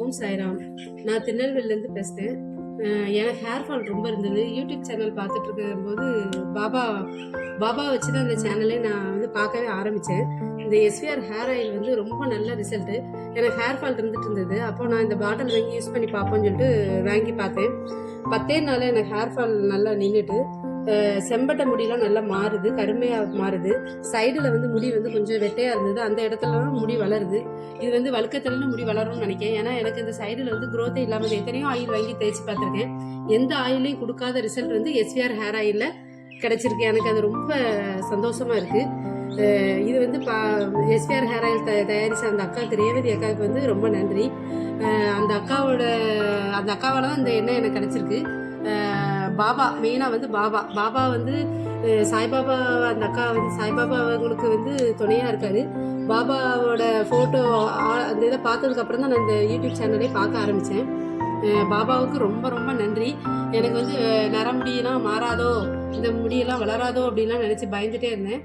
ஓம் சாய்ராம். நான் திருநெல்வேலியிலேருந்து பேசுகிறேன். எனக்கு ஹேர் ஃபால் ரொம்ப இருந்தது. யூடியூப் சேனல் பார்த்துட்டு இருக்கும்போது பாபா பாபா வச்சு தான் அந்த சேனலே நான் வந்து பார்க்கவே ஆரம்பித்தேன். இந்த எஸ்விஆர் ஹேர் ஆயில் வந்து ரொம்ப நல்ல ரிசல்ட்டு. எனக்கு ஹேர் ஃபால் இருந்துட்டு இருந்தது. அப்போ நான் இந்த பாட்டில் வாங்கி யூஸ் பண்ணி பார்ப்போம்னு சொல்லிட்டு வாங்கி பார்த்தேன். 10 நாளில் எனக்கு ஹேர் ஃபால் நல்லா நின்றுட்டு, செம்பட்டை முடியெல்லாம் நல்லா மாறுது, கருமையாக மாறுது. சைடில் வந்து முடி வந்து கொஞ்சம் வெட்டையாக இருந்தது, அந்த இடத்துலலாம் முடி வளருது. இது வந்து வழுக்கத்தலைன்னு முடி வளரும்னு நினைக்கிறேன். ஏன்னா எனக்கு இந்த சைடில் வந்து க்ரோத்தே இல்லாமல் எத்தனையோ ஆயில் வாங்கி தேய்ச்சி பார்த்துருக்கேன். எந்த ஆயிலையும் கொடுக்காத ரிசல்ட் வந்து எஸ்விஆர் ஹேர் ஆயிலில் கிடச்சிருக்கு. எனக்கு அது ரொம்ப சந்தோஷமாக இருக்குது. இது வந்து எஸ்விஆர் ஹேர் ஆயில் தயாரித்த அந்த அக்காவுக்கு, ரேவதி அக்காவுக்கு வந்து ரொம்ப நன்றி. அந்த அக்காவால் தான் இந்த எண்ணெய் எனக்கு கிடச்சிருக்கு. பாபா மெயினாக வந்து பாபா வந்து சாய்பாபா, அந்த அக்கா வந்து சாய்பாபா அவங்களுக்கு வந்து துணையாக இருக்காரு. பாபாவோட ஃபோட்டோ அந்த இதை பார்த்ததுக்கப்புறம் தான் நான் இந்த யூடியூப் சேனலே பார்க்க ஆரம்பித்தேன். பாபாவுக்கு ரொம்ப ரொம்ப நன்றி. எனக்கு வந்து நரமுடியெல்லாம் மாறாதோ, இந்த முடியெல்லாம் வளராதோ அப்படின்லாம் நினச்சி பயந்துகிட்டே இருந்தேன்.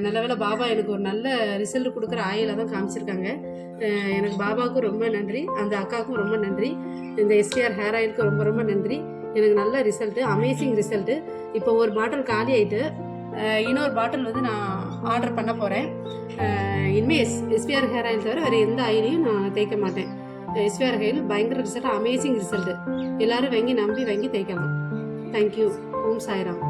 நல்ல வேளை பாபா எனக்கு ஒரு நல்ல ரிசல்ட் கொடுக்குற ஆயிலை தான் காமிச்சிருக்காங்க. எனக்கு பாபாவுக்கும் ரொம்ப நன்றி, அந்த அக்காவுக்கும் ரொம்ப நன்றி, இந்த எஸ்விஆர் ஹேர் ஆயிலுக்கு ரொம்ப ரொம்ப நன்றி. எனக்கு நல்ல ரிசல்ட்டு, அமேசிங் ரிசல்ட்டு. இப்போ ஒரு பாட்டில் காலி ஆகிட்டு இன்னொரு பாட்டில் வந்து நான் ஆர்டர் பண்ண போகிறேன். இனிமேல் எஸ்விஆர் ஹேர் ஆயில் தவிர வேறு எந்த ஆயிலையும் நான் தேய்க்க மாட்டேன். எஸ்விஆர் ஆயில் பயங்கர ரிசல்ட், அமேசிங் ரிசல்ட்டு. எல்லோரும் வாங்கி நம்பி வாங்கி தேய்க்கலாம். தேங்க்யூ. ஓம் சாய்ராம்.